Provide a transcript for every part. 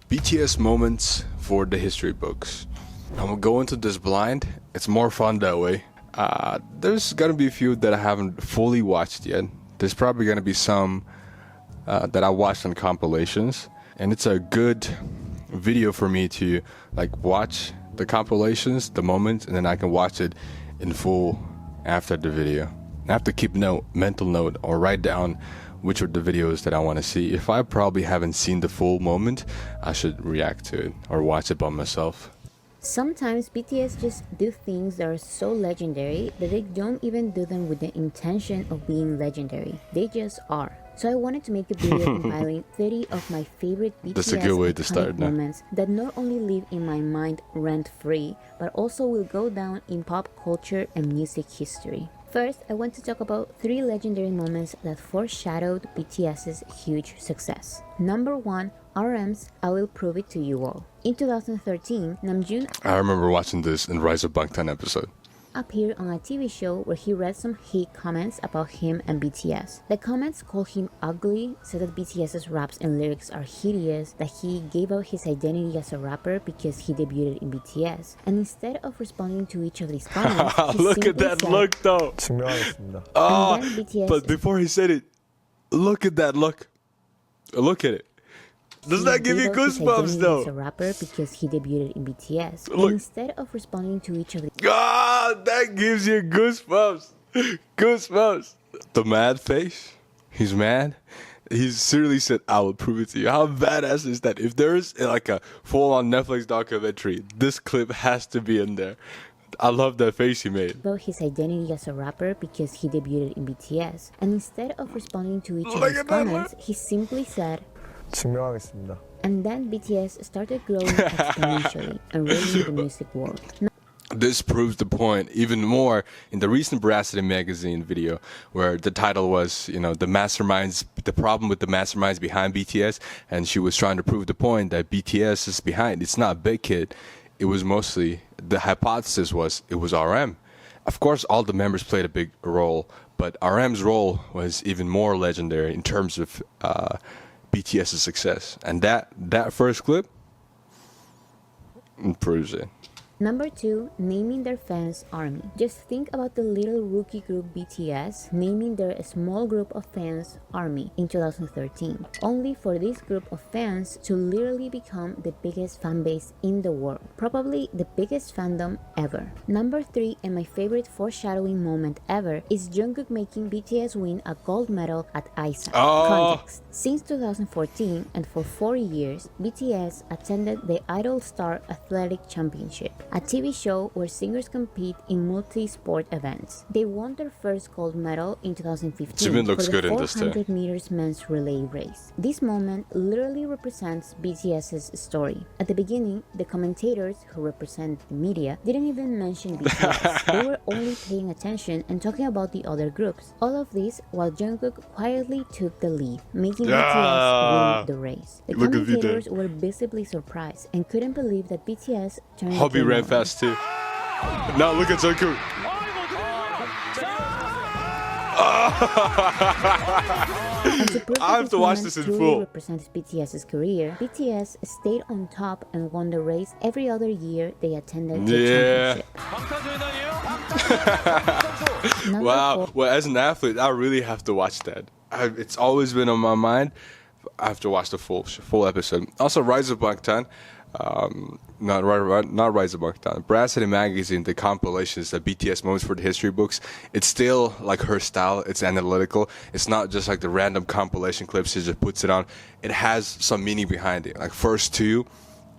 BTS moments for the history books. I'm gonna go into this blind. It's more fun that way. There's gonna be a few that I haven't fully watched yet. There's probably gonna be some that I watched on compilations, and it's a good video for me to like watch the compilations, the moments, and then I can watch it in full after the video. I have to keep mental note or write down which are the videos that I want to see. If I probably haven't seen the full moment, I should react to it or watch it by myself. Sometimes BTS just do things that are so legendary that they don't even do them with the intention of being legendary. They just are. So I wanted to make a video compiling 30 of my favorite BTS That's a good way to start, moments that not only live in my mind rent-free, but also will go down in pop culture and music history. First, I want to talk about 3 legendary moments that foreshadowed BTS's huge success. Number 1, RM's I Will Prove It to You All. In 2013, Namjoon I remember watching this in Rise of Bangtan episode. Appeared on a TV show where he read some hate comments about him and BTS. The comments called him ugly, said that BTS's raps and lyrics are hideous, that he gave up his identity as a rapper because he debuted in BTS. And instead of responding to each of these comments, he look at that said, look though. And then BTS But before he said it, look at that look. Look at it. Does that give you goosebumps though? As a rapper because he debuted in BTS. Look. And instead of responding to each of the That gives you goosebumps. Goosebumps. The mad face. He's mad. He seriously said, I will prove it to you. How badass is that? If there's like a full-on Netflix documentary, this clip has to be in there. I love that face he made. About his identity as a rapper because he debuted in BTS. And instead of responding to each of his comments, he simply said, 증명하겠습니다. and then BTS started growing exponentially and ruling the music world. This proves the point even more in the recent Boracity magazine video where the title was, the masterminds, the problem with the masterminds behind BTS, and she was trying to prove the point that BTS is behind. It's not Big Kid. It was mostly, the hypothesis was it was RM. Of course, all the members played a big role, but RM's role was even more legendary in terms of BTS's success. And that first clip proves it. Number 2, naming their fans ARMY. Just think about the little rookie group BTS naming their small group of fans ARMY in 2013, only for this group of fans to literally become the biggest fan base in the world, probably the biggest fandom ever. Number 3, and my favorite foreshadowing moment ever, is Jungkook making BTS win a gold medal at ISA. Context: since 2014 and for 4 years, BTS attended the Idol Star Athletic Championship, a TV show where singers compete in multi-sport events. They won their first gold medal in 2015 Jimin looks for good the in this 400 meters men's relay race. This moment literally represents BTS's story. At the beginning, the commentators, who represent the media, didn't even mention BTS. They were only paying attention and talking about the other groups. All of this while Jungkook quietly took the lead, making BTS win the race. The commentators were visibly surprised and couldn't believe that BTS turned Hobby ran fast too. Now look at Jungkook. I have to watch this in full. Represents BTS's career. BTS stayed on top and won the race every other year they attended the championship. Wow. Well, as an athlete, I really have to watch that. It's always been on my mind. I have to watch the full episode. Also, Rise of Bangtan. Not Rise of Bangtan. Boracity magazine, the compilations, the BTS moments for the history books. It's still like her style. It's analytical. It's not just like the random compilation clips she just puts it on. It has some meaning behind it. Like first 2,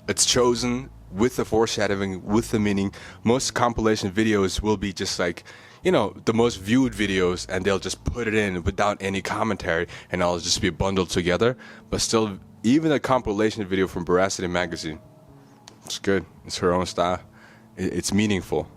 it's chosen with the foreshadowing, with the meaning. Most compilation videos will be just like, the most viewed videos, and they'll just put it in without any commentary, and it'll just be bundled together. But still, even a compilation video from Boracity magazine, it's good. It's her own style. It's meaningful.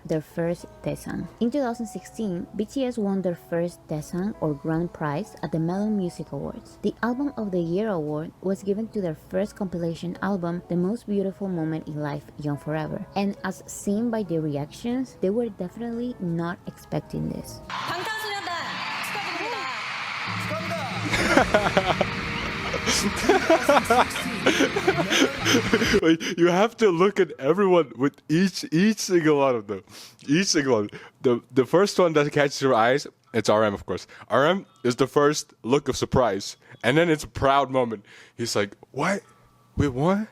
Their first Daesang. In 2016, BTS won their first Daesang or Grand Prize at the Melon Music Awards. The Album of the Year award was given to their first compilation album, The Most Beautiful Moment in Life, Young Forever. And as seen by their reactions, they were definitely not expecting this. 축하드립니다. Wait, you have to look at everyone with each single one of them. Each single one. The first one that catches your eyes, it's RM, of course. RM is the first look of surprise, and then it's a proud moment. He's like, "What? We won?"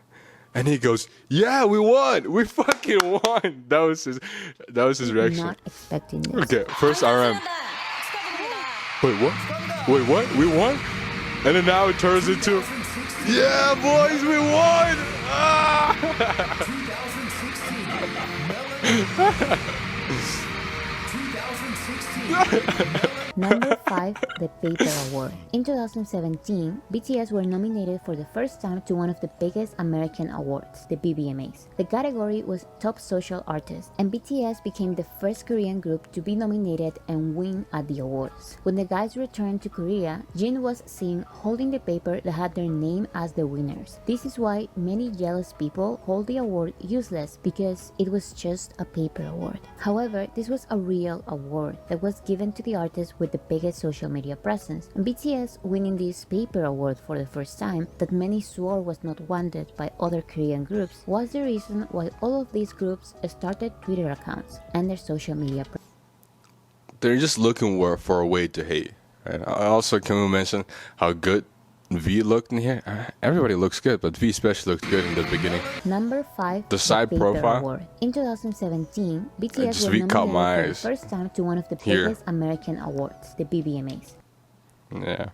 And he goes, "Yeah, we won. We fucking won." That was his reaction. Not expecting this. Okay, first RM. Wait, what? Wait, what? We won? And then now it turns into, "Yeah, boys, we won!" Ah! Number 5, the Paper Award. In 2017, BTS were nominated for the first time to one of the biggest American awards, the BBMAs. The category was Top Social Artist, and BTS became the first Korean group to be nominated and win at the awards. When the guys returned to Korea, Jin was seen holding the paper that had their name as the winners. This is why many jealous people hold the award useless, because it was just a paper award. However, this was a real award that was given to the artist with the biggest social media presence, and BTS winning this paper award for the first time that many swore was not wanted by other Korean groups was the reason why all of these groups started Twitter accounts and their social media presence. They're just looking for a way to hate. And also, can we mention how good V looked in here? Everybody looks good, but V especially looked good in the beginning. Number 5, The side Paper profile. Award. In 2017, BTS just were really caught my nominated for the eyes. first time to one of the Here. biggest American awards, the BBMAs. Yeah.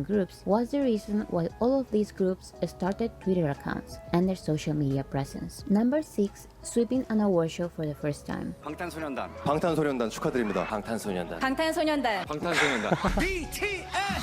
Groups was the reason why all of these groups started Twitter accounts and their social media presence. Number 6, sweeping an award show for the first time. 방탄소년단. 방탄소년단 축하드립니다. 방탄소년단. 방탄소년단. 방탄소년단.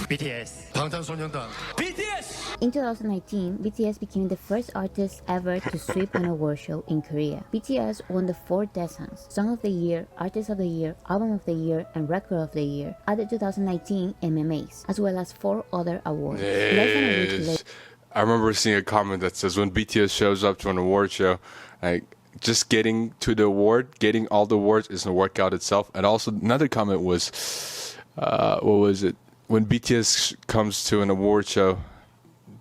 BTS. 방탄소년단. BTS. In 2019, BTS became the first artist ever to sweep an award show in Korea. BTS won the 4 Daesangs, Song of the Year, Artist of the Year, Album of the Year, and Record of the Year at the 2019 MMAs, as well as 4 other awards. Less than a week later, Yes. I remember seeing a comment that says when BTS shows up to an award show, like just getting to the award, getting all the awards is a workout itself. And also another comment was, what was it? When BTS comes to an award show,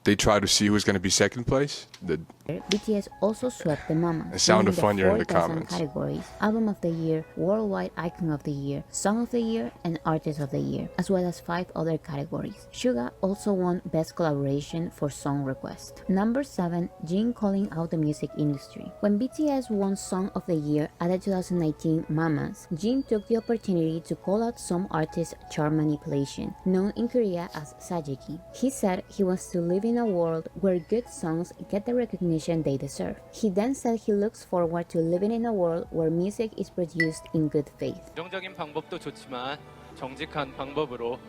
they try to see who's going to be second place. BTS also swept the Mamas. It sounded winning funnier in the 4 Daesang comments. categories: Album of the Year, Worldwide Icon of the Year, Song of the Year, and Artist of the Year, as well as 5 other categories. Suga also won Best Collaboration for Song Request. Number 7, Jin calling out the music industry. When BTS won Song of the Year at the 2019 Mamas, Jin took the opportunity to call out some artists' chart manipulation, known in Korea as sajiki. He said he wants to live in a world where good songs get the recognition they deserve. He then said he looks forward to living in a world where music is produced in good faith. 부정적인 방법도 좋지만 정직한 방법으로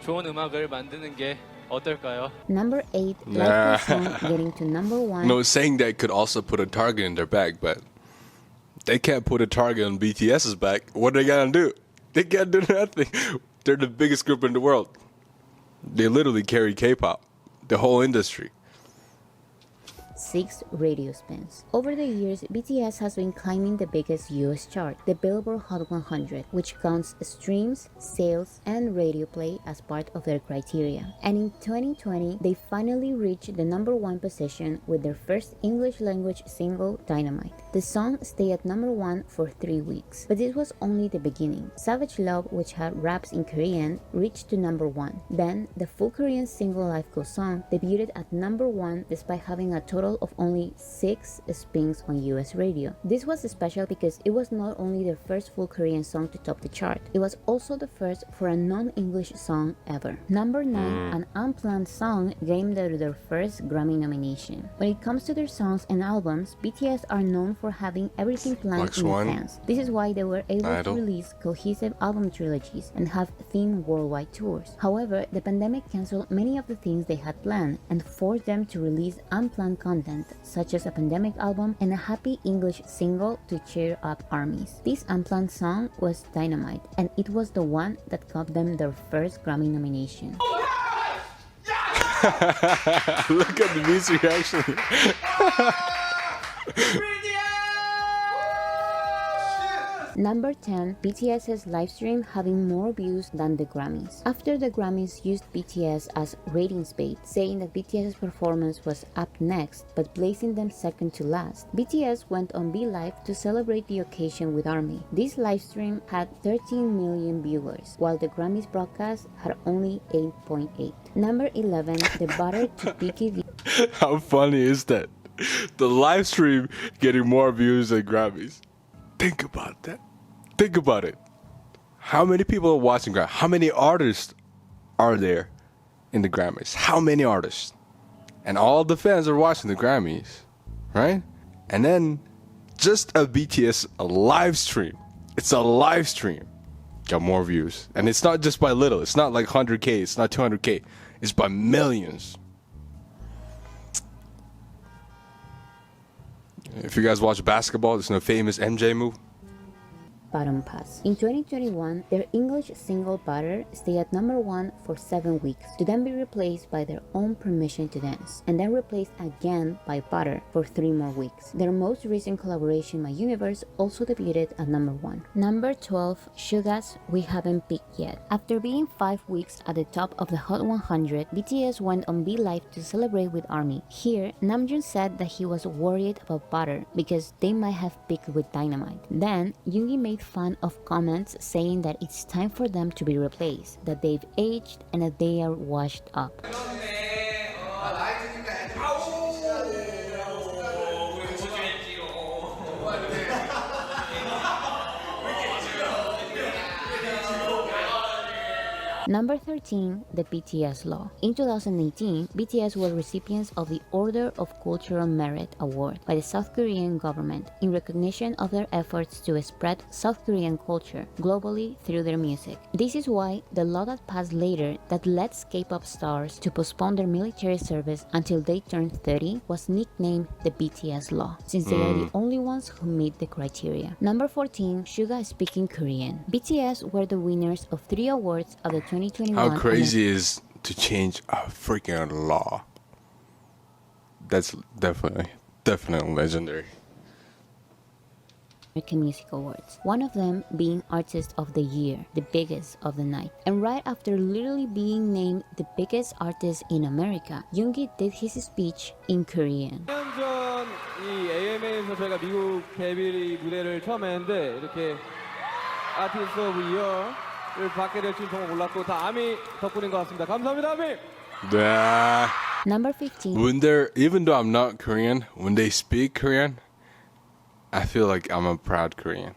좋은 음악을 만드는 게 어떨까요? Number 8, Nah. Life song getting to number 1. No, saying that could also put a target in their back, but they can't put a target on BTS's back. What are they gonna do? They can't do nothing. They're the biggest group in the world. They literally carry K-pop, the whole industry. 6, radio spins. Over the years, BTS has been climbing the biggest US chart, the Billboard Hot 100, which counts streams, sales, and radio play as part of their criteria. And in 2020, they finally reached the number 1 position with their first English language single, Dynamite. The song stayed at number 1 for 3 weeks, but this was only the beginning. Savage Love, which had raps in Korean, reached to number 1. Then, the full Korean single Life Goes On debuted at number 1 despite having a total of only 6 spins on US radio. This was special because it was not only their first full Korean song to top the chart, it was also the first for a non-English song ever. Number 9, an unplanned song gained their first Grammy nomination. When it comes to their songs and albums, BTS are known for having everything planned Black in Swan. advance. This is why they were able Idol. to release cohesive album trilogies and have themed worldwide tours. However, the pandemic canceled many of the things they had planned and forced them to release unplanned content such as a pandemic album and a happy English single to cheer up armies. This unplanned song was Dynamite, and it was the one that got them their first Grammy nomination. Look at the music reaction. Number 10, BTS's livestream having more views than the Grammys. After the Grammys used BTS as ratings bait, saying that BTS's performance was up next, but placing them second to last, BTS went on B Live to celebrate the occasion with ARMY. This livestream had 13 million viewers, while the Grammys broadcast had only 8.8. Number 11, the Butter to Picky. How funny is that? The live stream getting more views than Grammys. Think about that. Think about it. How many people are watching Grammys? How many artists are there in the Grammys? How many artists? And all the fans are watching the Grammys, right? And then just a BTS live stream. It's a live stream. Got more views. And it's not just by little. It's not like 100K. It's not 200K. It's by millions. If you guys watch basketball, there's no famous MJ move. Bottom Pass. In 2021, their English single Butter stayed at number 1 for 7 weeks, to then be replaced by their own Permission to Dance, and then replaced again by Butter for 3 more weeks. Their most recent collaboration, My Universe, also debuted at number 1. Number 12, Suga's We Haven't Peaked Yet. After being 5 weeks at the top of the Hot 100, BTS went on B Live to celebrate with ARMY. Here, Namjoon said that he was worried about Butter because they might have peaked with Dynamite. Then, Yoongi made fun of comments saying that it's time for them to be replaced, that they've aged and that they are washed up. Number 13, the BTS Law. In 2018, BTS were recipients of the Order of Cultural Merit Award by the South Korean government in recognition of their efforts to spread South Korean culture globally through their music. This is why the law that passed later that lets K-pop stars to postpone their military service until they turn 30 was nicknamed the BTS Law, since they are the only ones who meet the criteria. Number 14, Suga is speaking Korean. BTS were the winners of 3 awards of the 2021. How crazy is to change a freaking law? That's definitely legendary. American Music Awards, one of them being Artist of the Year, the biggest of the night. And right after literally being named the biggest artist in America, Yoongi did his speech in Korean. 2년 전 이 AMA에서 저희가 미국 데뷔 무대를 처음 했는데 이렇게 아티스트 오브 이어를 받게 될 줄 정말 몰랐고 다 아미 덕분인 것 같습니다. 감사합니다, 아미! Number 15. Even though I'm not Korean, when they speak Korean, I feel like I'm a proud Korean.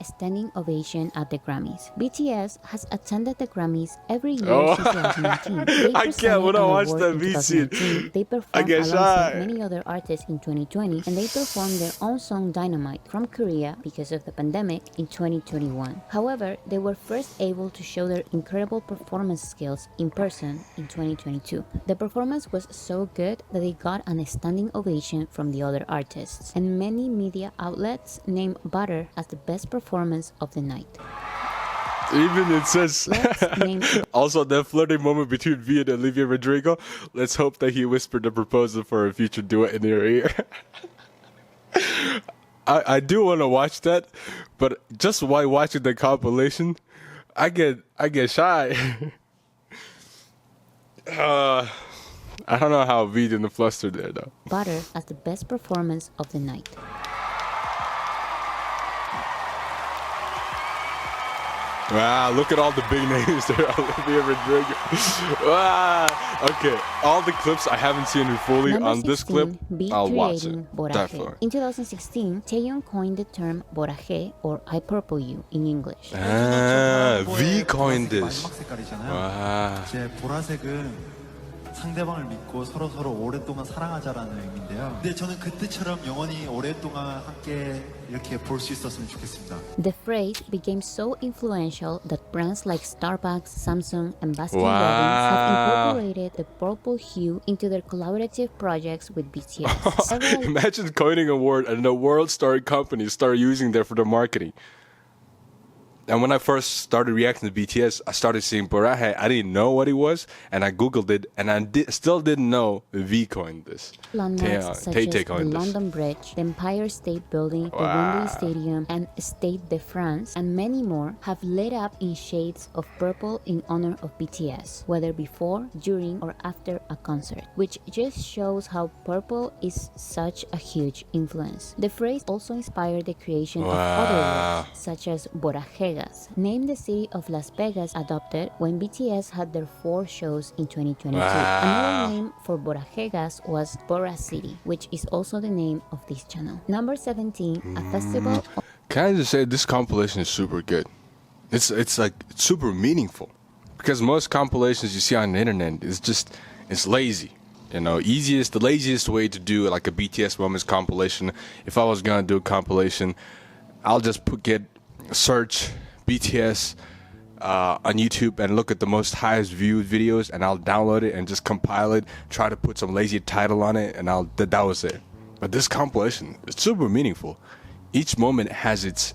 A standing ovation at the Grammys. BTS has attended the Grammys every year since 2019. They I can't when I watch that scene. They performed I get alongside shy. many other artists in 2020, and they performed their own song Dynamite from Korea because of the pandemic in 2021. However, they were first able to show their incredible performance skills in person in 2022. The performance was so good that they got an standing ovation from the other artists, and many media outlets named Butter as the best performance of the night. Even it says also that flirting moment between V and Olivia Rodrigo. Let's hope that he whispered the proposal for a future duet in her ear. I do want to watch that, but just while watching the compilation, I get shy. I don't know how V didn't fluster there though. Butter as the best performance of the night. Wow, look at all the big names there. Olivia Rodrigo. Wow. Okay, all the clips I haven't seen it fully. Number On this 16, clip, Be I'll watch creating it. Boraje. Definitely. In 2016, Taeyeon coined the term Boraje, or I Purple You in English. V coined this. 마지막 색깔이잖아요. Wow. 제 보라색은 상대방을 믿고 서로 오랫동안 사랑하자라는 의미인데요. 근데 저는 그때처럼 영원히 오랫동안 함께 이렇게 볼 수 있었으면 좋겠습니다. The phrase became so influential that brands like Starbucks, Samsung, and Baskin Wow. Robbins have incorporated the purple hue into their collaborative projects with BTS. Several Imagine coining a word and the world-starring companies start using that for their marketing. And when I first started reacting to BTS, I started seeing Borahae. I didn't know what it was, and I googled it, and I still didn't know V coined this. Landmarks such as the London Bridge, the Empire State Building, the Wembley Stadium, and Stade de France, and many more have lit up in shades of purple in honor of BTS, whether before, during, or after a concert, which just shows how purple is such a huge influence. The phrase also inspired the creation of other words, such as Borajegas, named the city of Las Vegas adopted when BTS had their 4 shows in 2022. Another name for Borajegas was boracity, which is also the name of this channel. Number 17, a festival. Can I just say this compilation is super good? It's super meaningful, because most compilations you see on the internet it's lazy. You know, the laziest way to do like a BTS Moments compilation. If I was gonna do a compilation, I'll just search BTS on YouTube and look at the most highest viewed videos, and I'll download it and just compile it, try to put some lazy title on it, and that was it. But this compilation is super meaningful. Each moment has its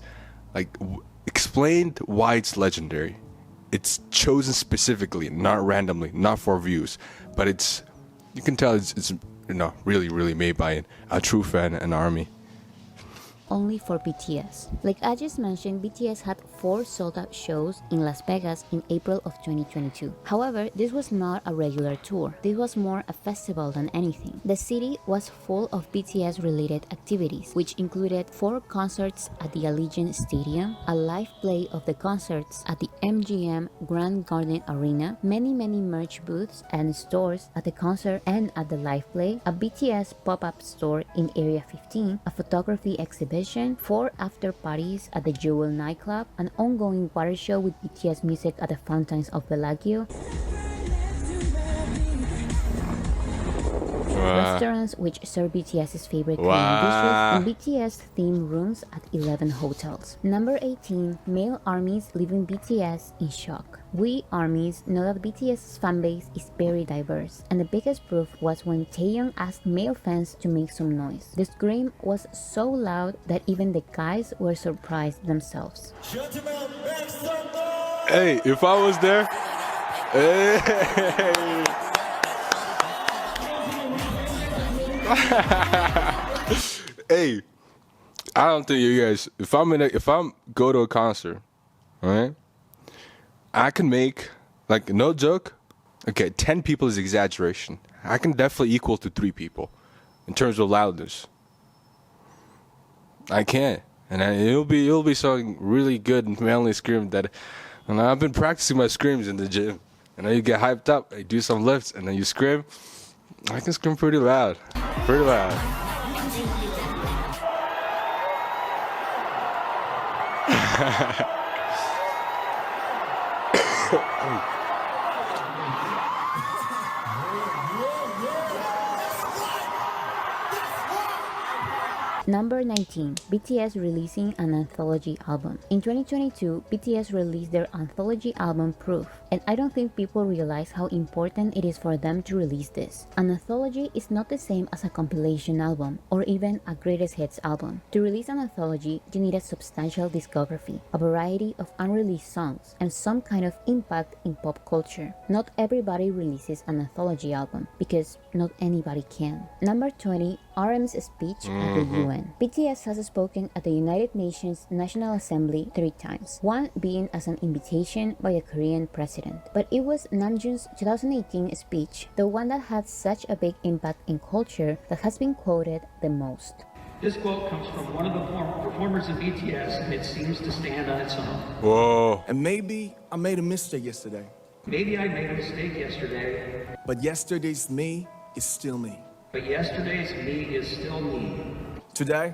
explained why it's legendary. It's chosen specifically, not randomly, not for views, but you can tell it's really, really made by a true fan and ARMY. Only for BTS. Like I just mentioned, BTS had 4 sold-out shows in Las Vegas in April of 2022. However, this was not a regular tour. This was more a festival than anything. The city was full of BTS-related activities, which included 4 concerts at the Allegiant Stadium, a live play of the concerts at the MGM Grand Garden Arena, many merch booths and stores at the concert and at the live play, a BTS pop-up store in Area 15, a photography exhibition, 4 after parties at the Jewel nightclub, an ongoing water show with BTS music at the fountains of Bellagio, restaurants which serve BTS's favorite Korean dishes, and BTS themed rooms at 11 hotels. Number 18, male ARMYs leaving BTS in shock. We ARMYs know that BTS's fanbase is very diverse, and the biggest proof was when Taehyung asked male fans to make some noise. The scream was so loud that even the guys were surprised themselves. Hey, if I was there, hey. Hey, I don't think you guys. If I'm go to a concert, right? I can make, like, no joke. Okay, 10 people is exaggeration. I can definitely equal to 3 people in terms of loudness. I can, and it'll be something really good and manly scream that. And I've been practicing my screams in the gym, and then you get hyped up, you do some lifts, and then you scream. I can scream pretty loud. Pretty loud. Number 19, BTS releasing an anthology album. In 2022, BTS released their anthology album Proof, and I don't think people realize how important it is for them to release this. An anthology is not the same as a compilation album or even a greatest hits album. To release an anthology, you need a substantial discography, a variety of unreleased songs, and some kind of impact in pop culture. Not everybody releases an anthology album because not anybody can. Number 20, RM's speech at the UN. BTS has spoken at the United Nations National Assembly 3 times, one being as an invitation by the Korean president. But it was Namjoon's 2018 speech, the one that had such a big impact in culture, that has been quoted the most. This quote comes from one of the performers of BTS, and it seems to stand on its own. Whoa. And maybe I made a mistake yesterday. Maybe I made a mistake yesterday, But yesterday's me is still me. but yesterday's me is still me. Today,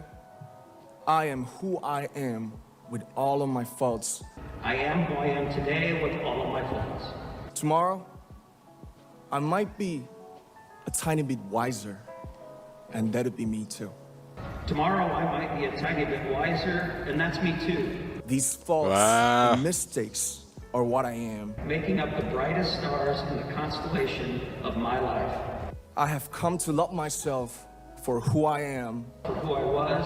I am who I am with all of my faults. I am who I am today with all of my faults. Tomorrow, I might be a tiny bit wiser, and that'll be me too. Tomorrow I might be a tiny bit wiser, and that's me too. These faults Wow. and mistakes are what I am. Making up the brightest stars in the constellation of my life. I have come to love myself for who I am, For who I was,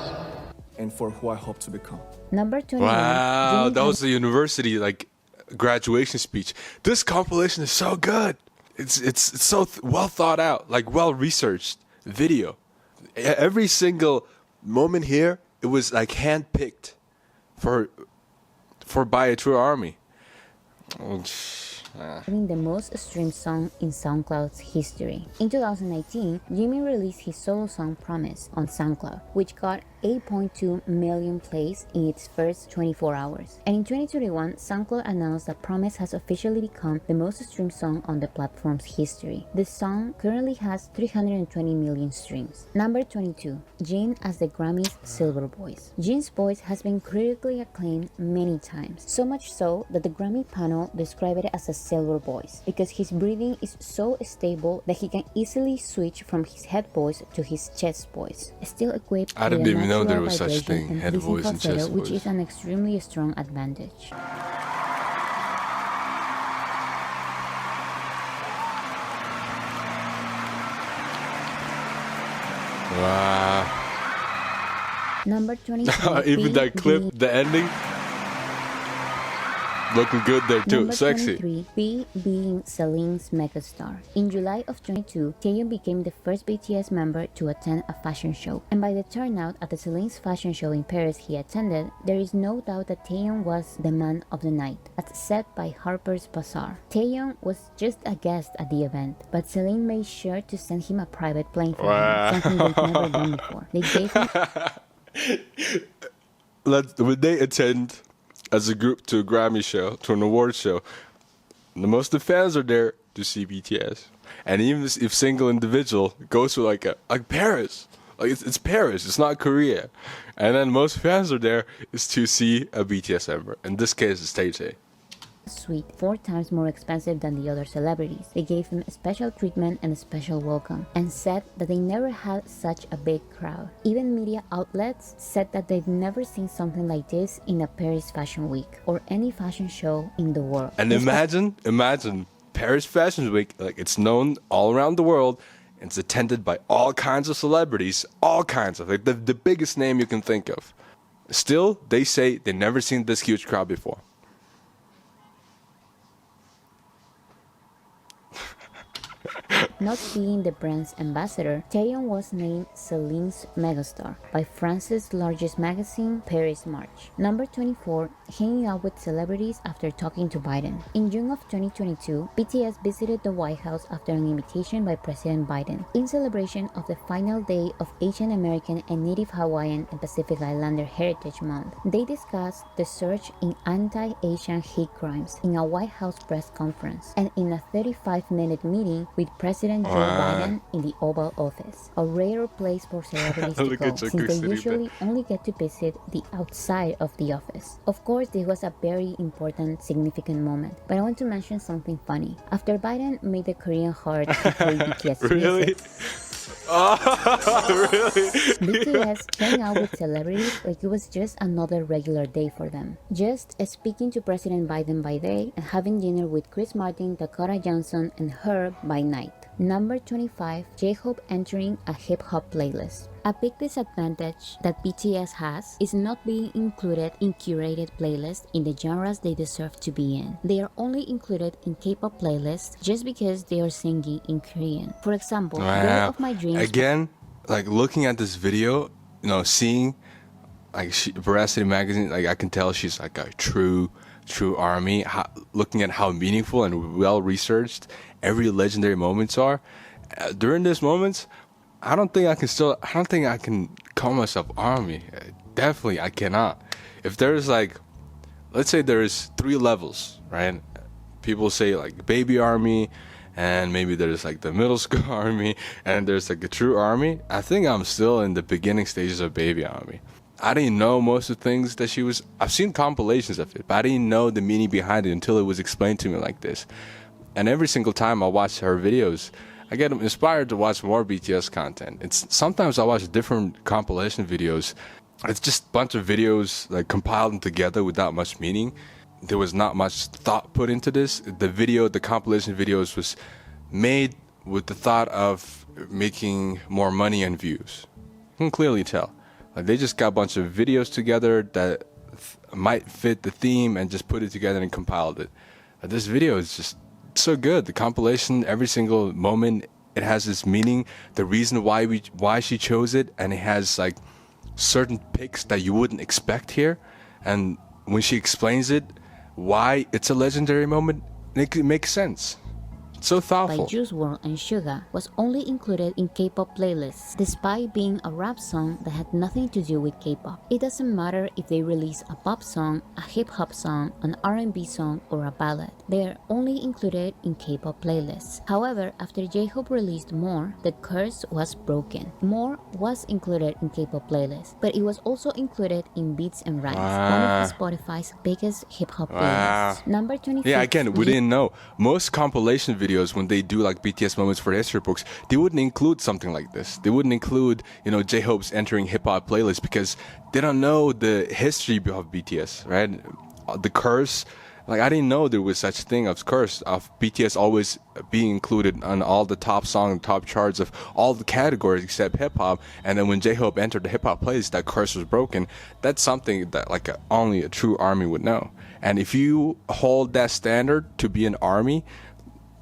and for who I hope to become. Number 21. Wow, Jimmy that was the university like graduation speech. This compilation is so good. It's so well thought out, like well researched video. Every single moment here, it was like handpicked for by a true army. having the most streamed song in SoundCloud's history. In 2019, Jimmy released his solo song Promise on SoundCloud, which got 8.2 million plays in its first 24 hours. And in 2021, SoundCloud announced that Promise has officially become the most streamed song on the platform's history. The song currently has 320 million streams. Number 22. Jin as the Grammys Silver Voice. Jin's voice has been critically acclaimed many times, so much so that the Grammy panel described it as a silver voice because his breathing is so stable that he can easily switch from his head voice to his chest voice, still equipped I with didn't a even know there natural was such vibration thing, and head pleasing voice and falsetto, chest which voice. is an extremely strong advantage. Wow. Number 23. Even that clip, the ending, looking good there too. Number Sexy. 23, B being Celine's megastar. In July of 2022, Taeyeon became the first BTS member to attend a fashion show. And by the turnout at the Celine's fashion show in Paris he attended, there is no doubt that Taeyeon was the man of the night, as said by Harper's Bazaar. Taeyeon was just a guest at the event, but Celine made sure to send him a private plane for him, something they've never done before. They gave him When they attend as a group to a Grammy show, to an award show, the most of the fans are there to see BTS. And even if single individual goes to like Paris, like it's Paris, it's not Korea. And then most fans are there is to see a BTS member. In this case, it's Tay-Tay. suite 4 times more expensive than the other celebrities. They gave him a special treatment and a special welcome, and said that they never had such a big crowd. Even media outlets said that they've never seen something like this in a Paris Fashion Week or any fashion show in the world. And imagine Paris Fashion Week, like it's known all around the world. It's attended by all kinds of celebrities, all kinds of, like the biggest name you can think of. Still, they say they've never seen this huge crowd before. Not being the brand's ambassador, Taeyeon was named Celine's megastar by France's largest magazine, Paris March. Number 24, hanging out with celebrities after talking to Biden. In June of 2022, BTS visited the White House after an invitation by President Biden in celebration of the final day of Asian American and Native Hawaiian and Pacific Islander Heritage Month. They discussed the surge in anti-Asian hate crimes in a White House press conference and in a 35-minute meeting with President Joe Biden in the Oval Office, a rare place for celebrities to Look go, at since they usually only get to visit the outside of the office. Of course, this was a very important, significant moment, but I want to mention something funny. After Biden made the Korean heart to play BTS Really? music, Really? BTS hang out with celebrities like it was just another regular day for them. Just speaking to President Biden by day and having dinner with Chris Martin, Dakota Johnson, and her by night. Number 25, J-Hope entering a hip-hop playlist. A big disadvantage that BTS has is not being included in curated playlists in the genres they deserve to be in. They are only included in K-pop playlists just because they are singing in Korean. For example, Girl of My Dreams. Again, like looking at this video, seeing like Boracity magazine, like I can tell she's like a true army. Looking at how meaningful and well researched every legendary moments are. During these moments, I don't think I can call myself army. Definitely, I cannot. If there's like, let's say there's 3 levels, right? People say like baby army, and maybe there's like the middle school army, and there's like a true army. I think I'm still in the beginning stages of baby army. I didn't know most of the things that she was. I've seen compilations of it, but I didn't know the meaning behind it until it was explained to me like this. And every single time I watch her videos, I get inspired to watch more BTS content. Sometimes I watch different compilation videos. It's just a bunch of videos like compiled together without much meaning. There was not much thought put into this. The compilation videos was made with the thought of making more money and views. You can clearly tell. Like they just got a bunch of videos together that might fit the theme and just put it together and compiled it. This video is just so good. The compilation, every single moment, it has this meaning, the reason why she chose it, and it has like certain picks that you wouldn't expect here. And when she explains it, why it's a legendary moment, it makes sense. So by thoughtful. Juice WRLD and Suga was only included in K-pop playlists, despite being a rap song that had nothing to do with K-pop. It doesn't matter if they release a pop song, a hip-hop song, an R&B song, or a ballad. They are only included in K-pop playlists. However, after J-Hope released More, the curse was broken. More was included in K-pop playlists, but it was also included in Beats and Rhymes, one of Spotify's biggest hip-hop playlists. Number 26. Yeah, again, we didn't know. Most compilation videos, when they do like BTS moments for history books, they wouldn't include something like this. They wouldn't include, J-Hope's entering hip-hop playlist because they don't know the history of BTS, right? The curse. Like, I didn't know there was such a thing of curse of BTS always being included on all the top songs, top charts of all the categories except hip-hop. And then when J-Hope entered the hip-hop playlist, that curse was broken. That's something that like only a true ARMY would know. And if you hold that standard to be an ARMY,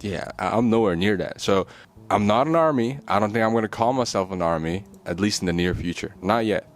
yeah, I'm nowhere near that. So I'm not an ARMY. I don't think I'm going to call myself an ARMY, at least in the near future. Not yet.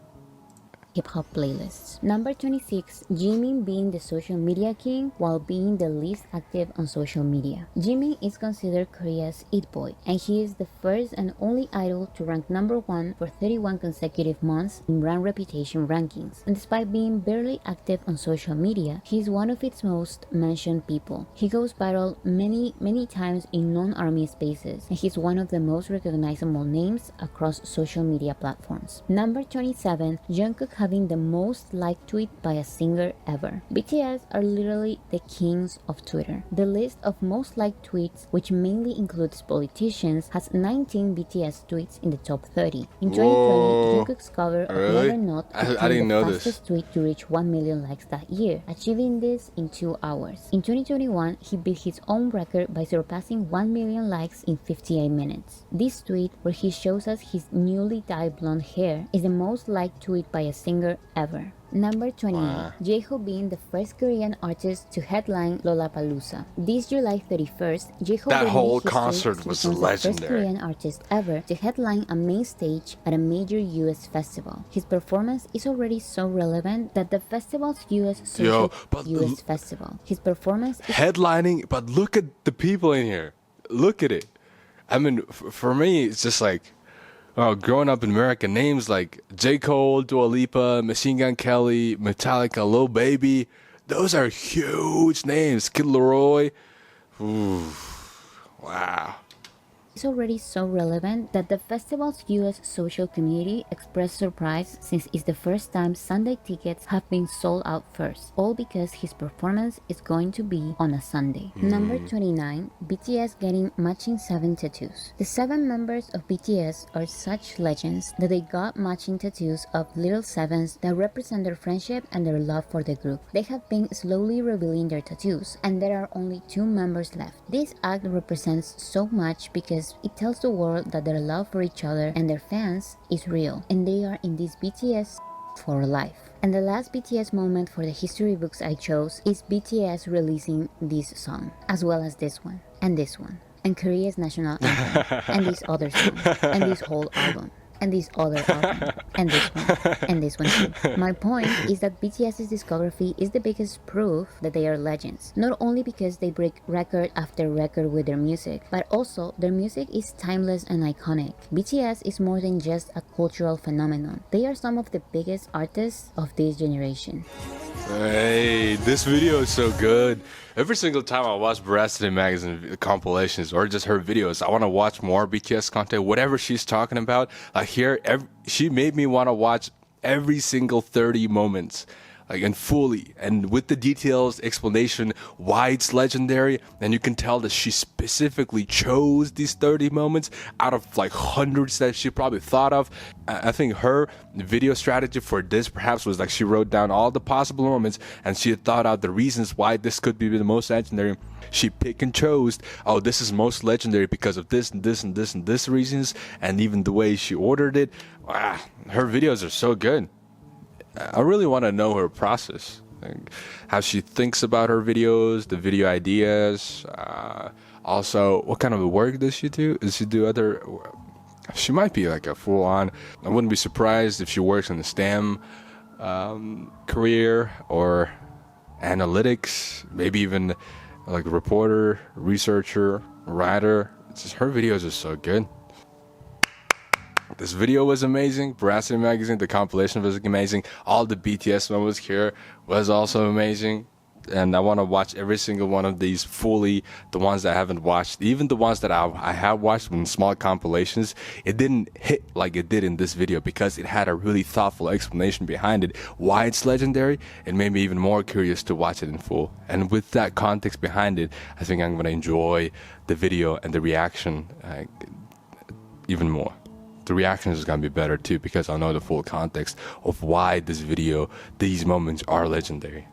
hip-hop playlists. Number 26, Jimin being the social media king while being the least active on social media. Jimin is considered Korea's it boy, and he is the first and only idol to rank number 1 for 31 consecutive months in brand reputation rankings. And despite being barely active on social media, he is one of its most mentioned people. He goes viral many times in non-ARMY spaces, and he's one of the most recognizable names across social media platforms. Number 27, Jungkook having the most liked tweet by a singer ever. BTS are literally the kings of Twitter. The list of most liked tweets, which mainly includes politicians, has 19 BTS tweets in the top 30. In 2020, Jungkook's cover of Really? Never Not I didn't became know the this. fastest tweet to reach 1 million likes that year, achieving this in 2 hours. In 2021, he beat his own record by surpassing 1 million likes in 58 minutes. This tweet, where he shows us his newly dyed blonde hair, is the most liked tweet by a singer ever. Number 28, J-Hope being the first Korean artist to headline Lollapalooza. This July 31st, J-Hope That will whole make history concert as he was becomes the first legendary. Korean artist ever to headline a main stage at a major US festival. His performance is already so relevant that the festival's US social US festival. His performance is Headlining, but look at the people in here. Look at it. I mean, for me, it's just like, growing up in America, names like J. Cole, Dua Lipa, Machine Gun Kelly, Metallica, Lil Baby, those are huge names. Kid Laroi. Ooh, wow. is already so relevant that the festival's US social community expressed surprise since it's the first time Sunday tickets have been sold out first, all because his performance is going to be on a Sunday. Number 29, BTS getting matching 7 tattoos. The 7 members of BTS are such legends that they got matching tattoos of little sevens that represent their friendship and their love for the group. They have been slowly revealing their tattoos, and there are only 2 members left. This act represents so much because it tells the world that their love for each other and their fans is real, and they are in this BTS for life. And the last BTS moment for the history books I chose is BTS releasing this song, as well as this one, and Korea's national anthem, and this other song, and this whole album, and this other album, and this one too. My point is that BTS's discography is the biggest proof that they are legends, not only because they break record after record with their music, but also their music is timeless and iconic. BTS is more than just a cultural phenomenon. They are some of the biggest artists of this generation. Hey, this video is so good. Every single time I watch boracity magazine compilations or just her videos, I want to watch more BTS content, whatever she's talking about. She made me want to watch every single 30 moments. like and fully, and with the details, explanation why it's legendary. And you can tell that she specifically chose these 30 moments out of like hundreds that she probably thought of. I think her video strategy for this perhaps was like she wrote down all the possible moments and she had thought out the reasons why this could be the most legendary. She picked and chose, oh, this is most legendary because of this and this and this and this reasons, and even the way she ordered it. Her videos are so good. I really want to know her process, like how she thinks about her videos, the video ideas. Also, what kind of work does she do? Does she do other? She might be like a full-on. I wouldn't be surprised if she works in the STEM career or analytics, maybe even like a reporter, researcher, writer. It's just, her videos are so good. This video was amazing. Boracity magazine, the compilation was amazing. All the BTS moments here was also amazing. And I want to watch every single one of these fully, the ones that I haven't watched. Even the ones that I have watched in small compilations, it didn't hit like it did in this video because it had a really thoughtful explanation behind it, why it's legendary. It made me even more curious to watch it in full. And with that context behind it, I think I'm going to enjoy the video and the reaction even more. The reaction is going to be better too because I'll know the full context of why this video, these moments are legendary.